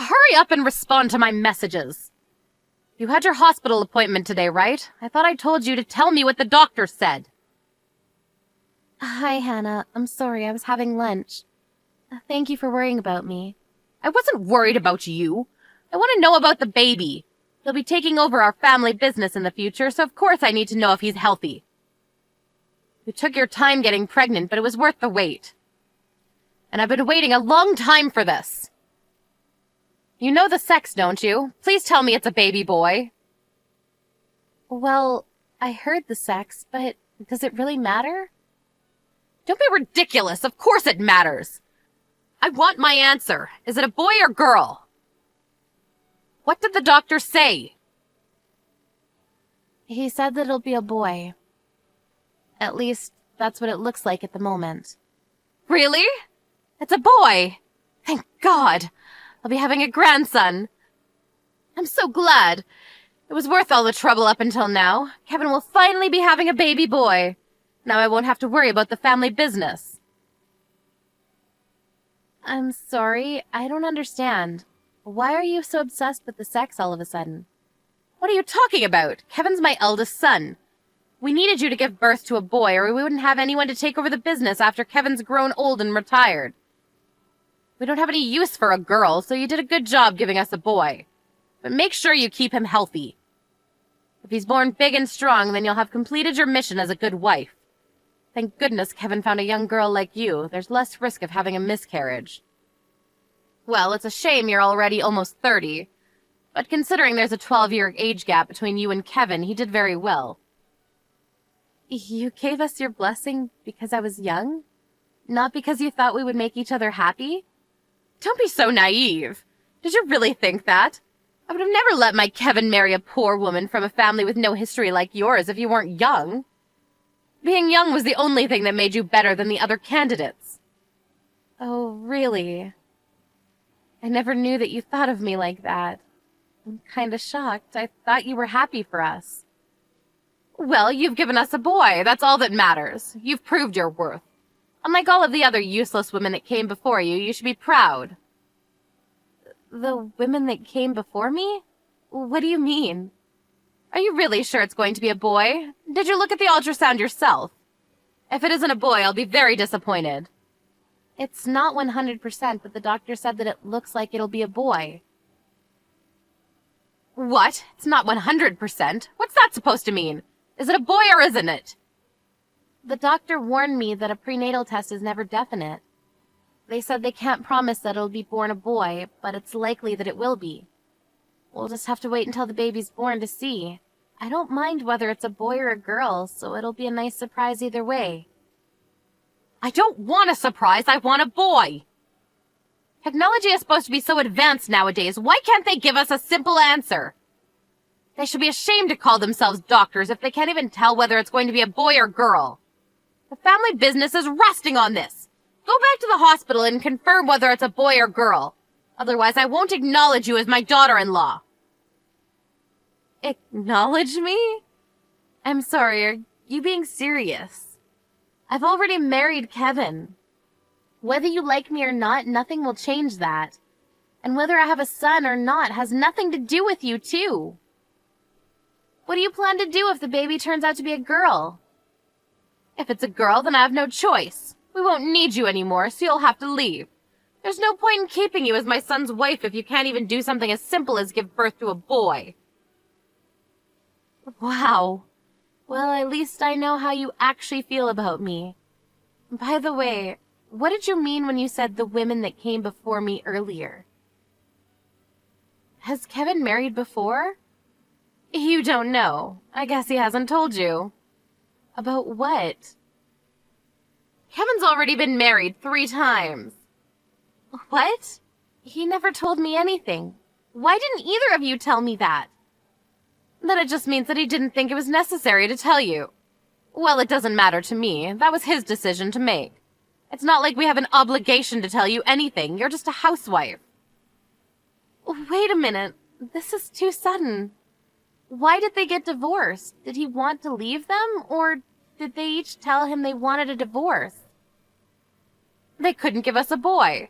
hurry up and respond to my messages. You had your hospital appointment today, right? I thought I told you to tell me what the doctor said. Hi, Hannah. I'm sorry, I was having lunch. Thank you for worrying about me. I wasn't worried about you. I want to know about the baby. He'll be taking over our family business in the future, so of course I need to know if he's healthy. You took your time getting pregnant, but it was worth the wait. And I've been waiting a long time for this. You know the sex, don't you? Please tell me it's a baby boy. Well, I heard the sex, but does it really matter? Don't be ridiculous. Of course it matters. I want my answer. Is it a boy or girl? What did the doctor say? He said that it'll be a boy. At least, that's what it looks like at the moment. Really? It's a boy. Thank God. I'll be having a grandson. I'm so glad. It was worth all the trouble up until now. Kevin will finally be having a baby boy. Now I won't have to worry about the family business. I'm sorry, I don't understand. Why are you so obsessed with the sex all of a sudden? What are you talking about? Kevin's my eldest son. We needed you to give birth to a boy, or we wouldn't have anyone to take over the business after Kevin's grown old and retired. We don't have any use for a girl, so you did a good job giving us a boy. But make sure you keep him healthy. If he's born big and strong, then you'll have completed your mission as a good wife. Thank goodness Kevin found a young girl like you. There's less risk of having a miscarriage. Well, it's a shame you're already almost 30. But considering there's a 12-year age gap between you and Kevin, he did very well. You gave us your blessing because I was young? Not because you thought we would make each other happy? Don't be so naive. Did you really think that? I would have never let my Kevin marry a poor woman from a family with no history like yours if you weren't young. Being young was the only thing that made you better than the other candidates. Oh, really? I never knew that you thought of me like that. I'm kinda shocked. I thought you were happy for us. Well, you've given us a boy. That's all that matters. You've proved your worth. Unlike all of the other useless women that came before you, you should be proud. The women that came before me? What do you mean? Are you really sure it's going to be a boy? Did you look at the ultrasound yourself? If it isn't a boy, I'll be very disappointed. It's not 100%, but the doctor said that it looks like it'll be a boy. What? It's not 100%? What's that supposed to mean? Is it a boy or isn't it? The doctor warned me that a prenatal test is never definite. They said they can't promise that it'll be born a boy, but it's likely that it will be. We'll just have to wait until the baby's born to see. I don't mind whether it's a boy or a girl, so it'll be a nice surprise either way. I don't want a surprise, I want a boy! Technology is supposed to be so advanced nowadays, why can't they give us a simple answer? They should be ashamed to call themselves doctors if they can't even tell whether it's going to be a boy or girl. The family business is resting on this. Go back to the hospital and confirm whether it's a boy or girl. Otherwise, I won't acknowledge you as my daughter-in-law. Acknowledge me? I'm sorry, are you being serious? I've already married Kevin. Whether you like me or not, nothing will change that. And whether I have a son or not has nothing to do with you, too. What do you plan to do if the baby turns out to be a girl? If it's a girl, then I have no choice. We won't need you anymore, so you'll have to leave. There's no point in keeping you as my son's wife if you can't even do something as simple as give birth to a boy. Wow. Well, at least I know how you actually feel about me. By the way, what did you mean when you said the women that came before me earlier? Has Kevin married before? You don't know. I guess he hasn't told you. About what? Kevin's already been married 3 times. What? He never told me anything. Why didn't either of you tell me that? Then it just means that he didn't think it was necessary to tell you. Well, it doesn't matter to me. That was his decision to make. It's not like we have an obligation to tell you anything. You're just a housewife. Wait a minute. This is too sudden. Why did they get divorced? Did he want to leave them, or did they each tell him they wanted a divorce? They couldn't give us a boy.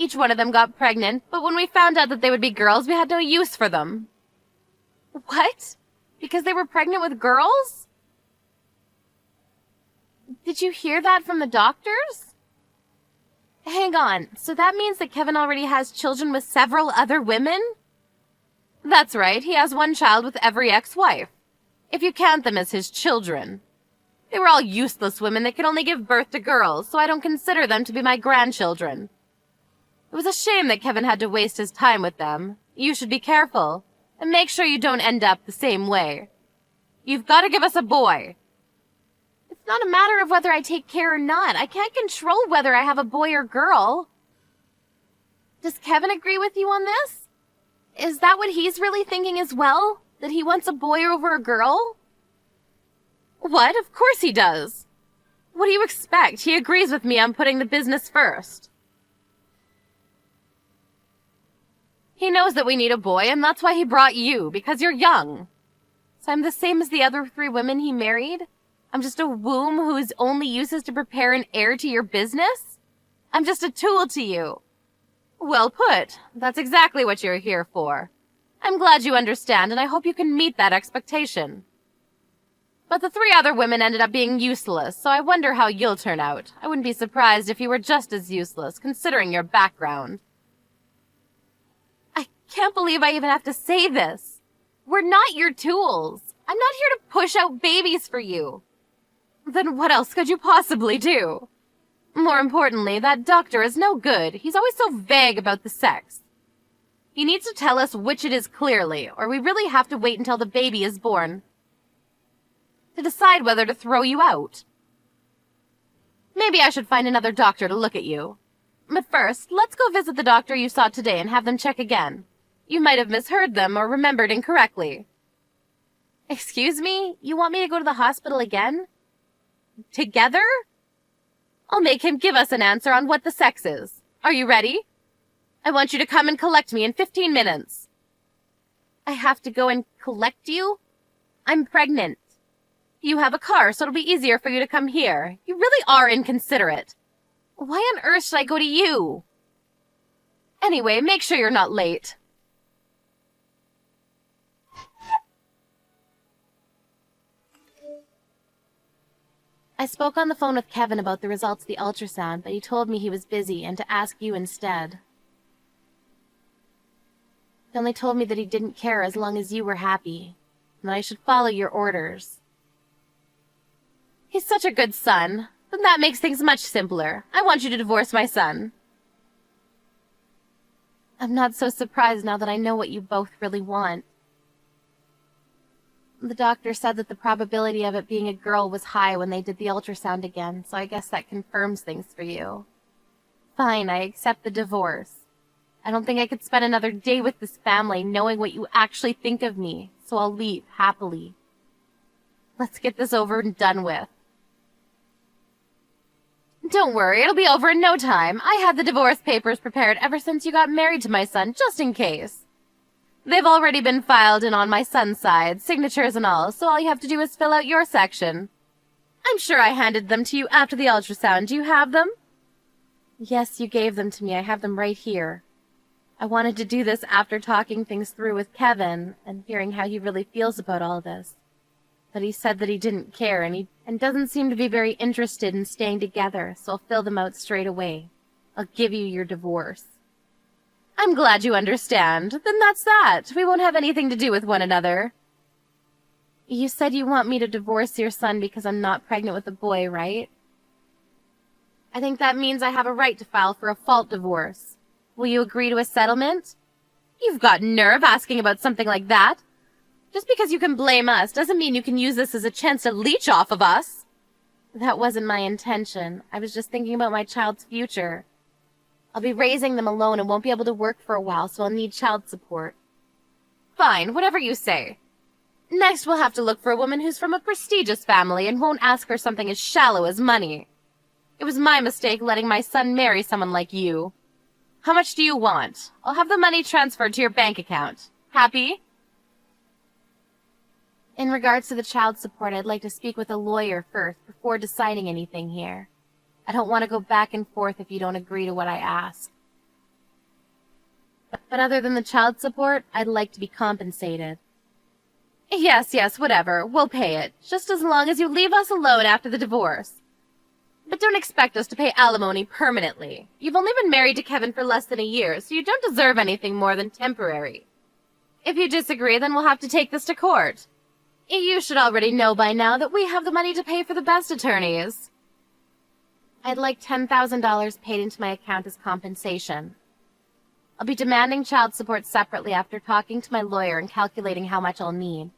Each one of them got pregnant, but when we found out that they would be girls, we had no use for them. What? Because they were pregnant with girls? Did you hear that from the doctors? Hang on, so that means that Kevin already has children with several other women? That's right, he has one child with every ex-wife, if you count them as his children. They were all useless women that could only give birth to girls, so I don't consider them to be my grandchildren. It was a shame that Kevin had to waste his time with them. You should be careful, and make sure you don't end up the same way. You've got to give us a boy. It's not a matter of whether I take care or not. I can't control whether I have a boy or girl. Does Kevin agree with you on this? Is that what he's really thinking as well? That he wants a boy over a girl? What? Of course he does. What do you expect? He agrees with me on putting the business first. He knows that we need a boy, and that's why he brought you, because you're young. So I'm the same as the other 3 women he married? I'm just a womb whose only use is to prepare an heir to your business? I'm just a tool to you. Well put. That's exactly what you're here for. I'm glad you understand, and I hope you can meet that expectation. But the 3 other women ended up being useless, so I wonder how you'll turn out. I wouldn't be surprised if you were just as useless, considering your background. I can't believe I even have to say this. We're not your tools. I'm not here to push out babies for you. Then what else could you possibly do? More importantly, that doctor is no good. He's always so vague about the sex. He needs to tell us which it is clearly, or we really have to wait until the baby is born to decide whether to throw you out. Maybe I should find another doctor to look at you. But first, let's go visit the doctor you saw today and have them check again. You might have misheard them or remembered incorrectly. Excuse me? You want me to go to the hospital again? Together? I'll make him give us an answer on what the sex is. Are you ready? I want you to come and collect me in 15 minutes. I have to go and collect you? I'm pregnant. You have a car, so it'll be easier for you to come here. You really are inconsiderate. Why on earth should I go to you? Anyway, make sure you're not late. I spoke on the phone with Kevin about the results of the ultrasound, but he told me he was busy and to ask you instead. He only told me that he didn't care as long as you were happy, and that I should follow your orders. He's such a good son. Then that makes things much simpler. I want you to divorce my son. I'm not so surprised now that I know what you both really want. The doctor said that the probability of it being a girl was high when they did the ultrasound again, so I guess that confirms things for you. Fine, I accept the divorce. I don't think I could spend another day with this family knowing what you actually think of me, so I'll leave happily. Let's get this over and done with. Don't worry, it'll be over in no time. I had the divorce papers prepared ever since you got married to my son, just in case. They've already been filed in on my son's side, signatures and all, so all you have to do is fill out your section. I'm sure I handed them to you after the ultrasound. Do you have them? Yes, you gave them to me. I have them right here. I wanted to do this after talking things through with Kevin and hearing how he really feels about all this. But he said that he didn't care and doesn't seem to be very interested in staying together, so I'll fill them out straight away. I'll give you your divorce. I'm glad you understand. Then that's that. We won't have anything to do with one another. You said you want me to divorce your son because I'm not pregnant with a boy, right? I think that means I have a right to file for a fault divorce. Will you agree to a settlement? You've got nerve asking about something like that. Just because you can blame us doesn't mean you can use this as a chance to leech off of us. That wasn't my intention. I was just thinking about my child's future. I'll be raising them alone and won't be able to work for a while, so I'll need child support. Fine, whatever you say. Next, we'll have to look for a woman who's from a prestigious family and won't ask for something as shallow as money. It was my mistake letting my son marry someone like you. How much do you want? I'll have the money transferred to your bank account. Happy? In regards to the child support, I'd like to speak with a lawyer first before deciding anything here. I don't want to go back and forth if you don't agree to what I ask. But other than the child support, I'd like to be compensated. Yes, whatever. We'll pay it, just as long as you leave us alone after the divorce. But don't expect us to pay alimony permanently. You've only been married to Kevin for less than a year, so you don't deserve anything more than temporary. If you disagree, then we'll have to take this to court. You should already know by now that we have the money to pay for the best attorneys. I'd like $10,000 paid into my account as compensation. I'll be demanding child support separately after talking to my lawyer and calculating how much I'll need.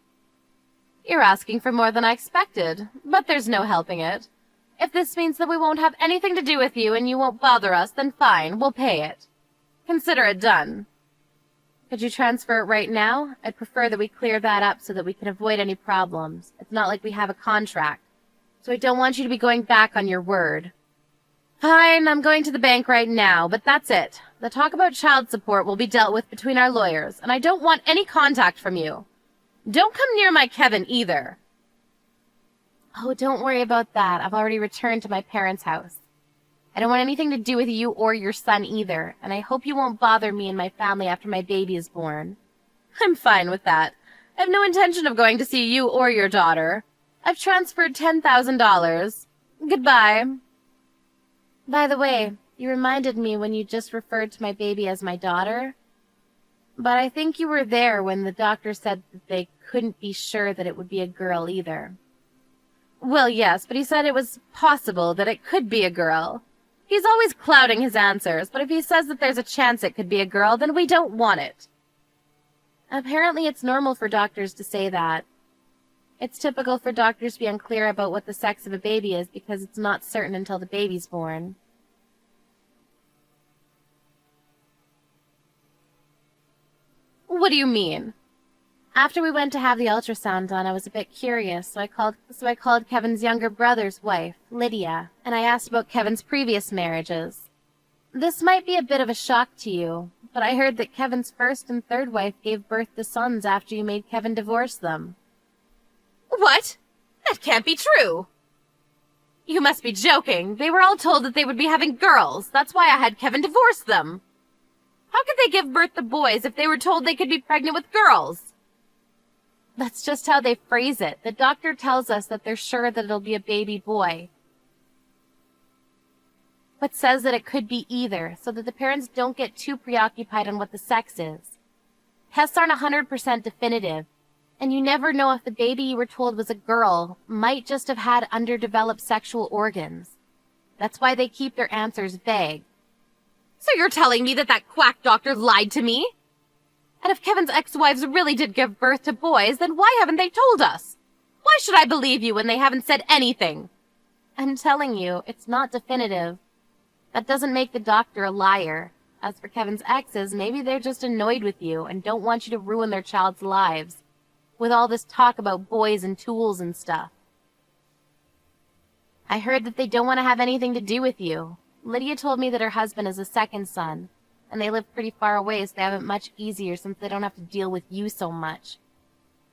You're asking for more than I expected, but there's no helping it. If this means that we won't have anything to do with you and you won't bother us, then fine, we'll pay it. Consider it done. Could you transfer it right now? I'd prefer that we clear that up so that we can avoid any problems. It's not like we have a contract, so I don't want you to be going back on your word. Fine, I'm going to the bank right now, but that's it. The talk about child support will be dealt with between our lawyers, and I don't want any contact from you. Don't come near my Kevin either. Oh, don't worry about that. I've already returned to my parents' house. I don't want anything to do with you or your son either, and I hope you won't bother me and my family after my baby is born. I'm fine with that. I have no intention of going to see you or your daughter. I've transferred $10,000. Goodbye. By the way, you reminded me when you just referred to my baby as my daughter. But I think you were there when the doctor said that they couldn't be sure that it would be a girl either. Well, yes, but he said it was possible that it could be a girl. He's always clouding his answers, but if he says that there's a chance it could be a girl, then we don't want it. Apparently it's normal for doctors to say that. It's typical for doctors to be unclear about what the sex of a baby is because it's not certain until the baby's born. What do you mean? After we went to have the ultrasound done, I was a bit curious, so I called Kevin's younger brother's wife, Lydia, and I asked about Kevin's previous marriages. This might be a bit of a shock to you, but I heard that Kevin's first and third wife gave birth to sons after you made Kevin divorce them. What? That can't be true. You must be joking. They were all told that they would be having girls. That's why I had Kevin divorce them. How could they give birth to boys if they were told they could be pregnant with girls? That's just how they phrase it. The doctor tells us that they're sure that it'll be a baby boy, but says that it could be either, so that the parents don't get too preoccupied on what the sex is. Tests aren't 100% definitive, and you never know if the baby you were told was a girl might just have had underdeveloped sexual organs. That's why they keep their answers vague. So you're telling me that that quack doctor lied to me? And if Kevin's ex-wives really did give birth to boys, then why haven't they told us? Why should I believe you when they haven't said anything? I'm telling you, it's not definitive. That doesn't make the doctor a liar. As for Kevin's exes, maybe they're just annoyed with you and don't want you to ruin their child's lives, with all this talk about boys and tools and stuff. I heard that they don't want to have anything to do with you. Lydia told me that her husband is a second son, and they live pretty far away, so they have it much easier since they don't have to deal with you so much.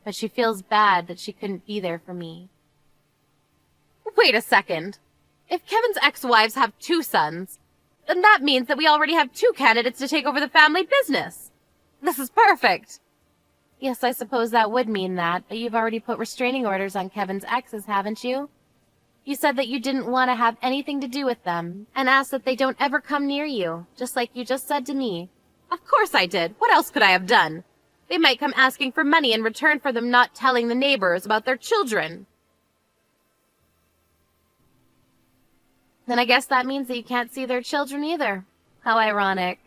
But she feels bad that she couldn't be there for me. Wait a second. If Kevin's ex-wives have 2 sons, then that means that we already have 2 candidates to take over the family business. This is perfect. Yes, I suppose that would mean that, but you've already put restraining orders on Kevin's exes, haven't you? You said that you didn't want to have anything to do with them, and asked that they don't ever come near you, just like you just said to me. Of course I did. What else could I have done? They might come asking for money in return for them not telling the neighbors about their children. Then I guess that means that you can't see their children either. How ironic.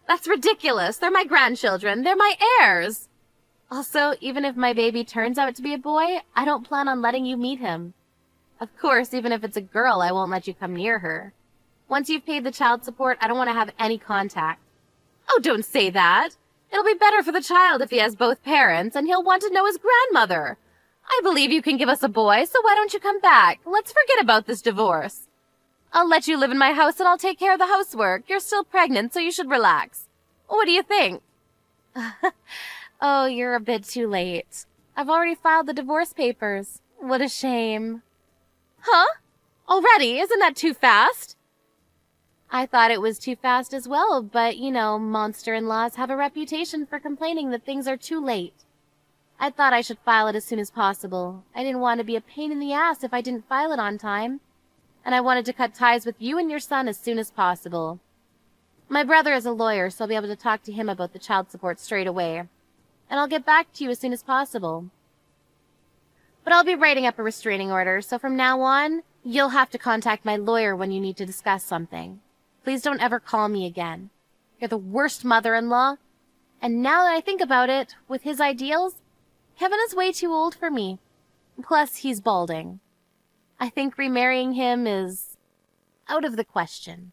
That's ridiculous. They're my grandchildren. They're my heirs. Also, even if my baby turns out to be a boy, I don't plan on letting you meet him. Of course, even if it's a girl, I won't let you come near her. Once you've paid the child support, I don't want to have any contact. Oh, don't say that. It'll be better for the child if he has both parents, and he'll want to know his grandmother. I believe you can give us a boy, so why don't you come back? Let's forget about this divorce. I'll let you live in my house, and I'll take care of the housework. You're still pregnant, so you should relax. What do you think? Oh, you're a bit too late. I've already filed the divorce papers. What a shame. Huh? Already? Isn't that too fast? I thought it was too fast as well, but monster-in-laws have a reputation for complaining that things are too late. I thought I should file it as soon as possible. I didn't want to be a pain in the ass if I didn't file it on time. And I wanted to cut ties with you and your son as soon as possible. My brother is a lawyer, so I'll be able to talk to him about the child support straight away. And I'll get back to you as soon as possible. But I'll be writing up a restraining order, so from now on, you'll have to contact my lawyer when you need to discuss something. Please don't ever call me again. You're the worst mother-in-law. And now that I think about it, with his ideals, Kevin is way too old for me. Plus, he's balding. I think remarrying him is out of the question.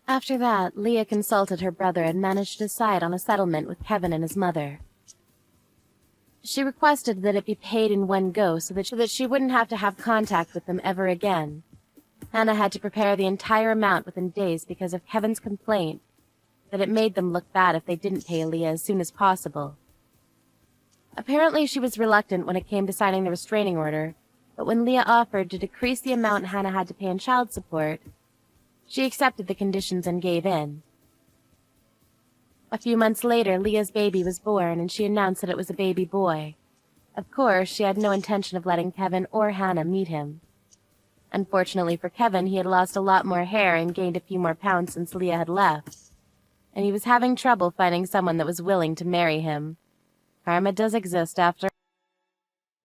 After that, Leah consulted her brother and managed to decide on a settlement with Kevin and his mother. She requested that it be paid in one go so that she wouldn't have to have contact with them ever again. Hannah had to prepare the entire amount within days because of Kevin's complaint that it made them look bad if they didn't pay Leah as soon as possible. Apparently she was reluctant when it came to signing the restraining order, but when Leah offered to decrease the amount Hannah had to pay in child support, she accepted the conditions and gave in. A few months later, Leah's baby was born, and she announced that it was a baby boy. Of course, she had no intention of letting Kevin or Hannah meet him. Unfortunately for Kevin, he had lost a lot more hair and gained a few more pounds since Leah had left, and he was having trouble finding someone that was willing to marry him. Karma does exist after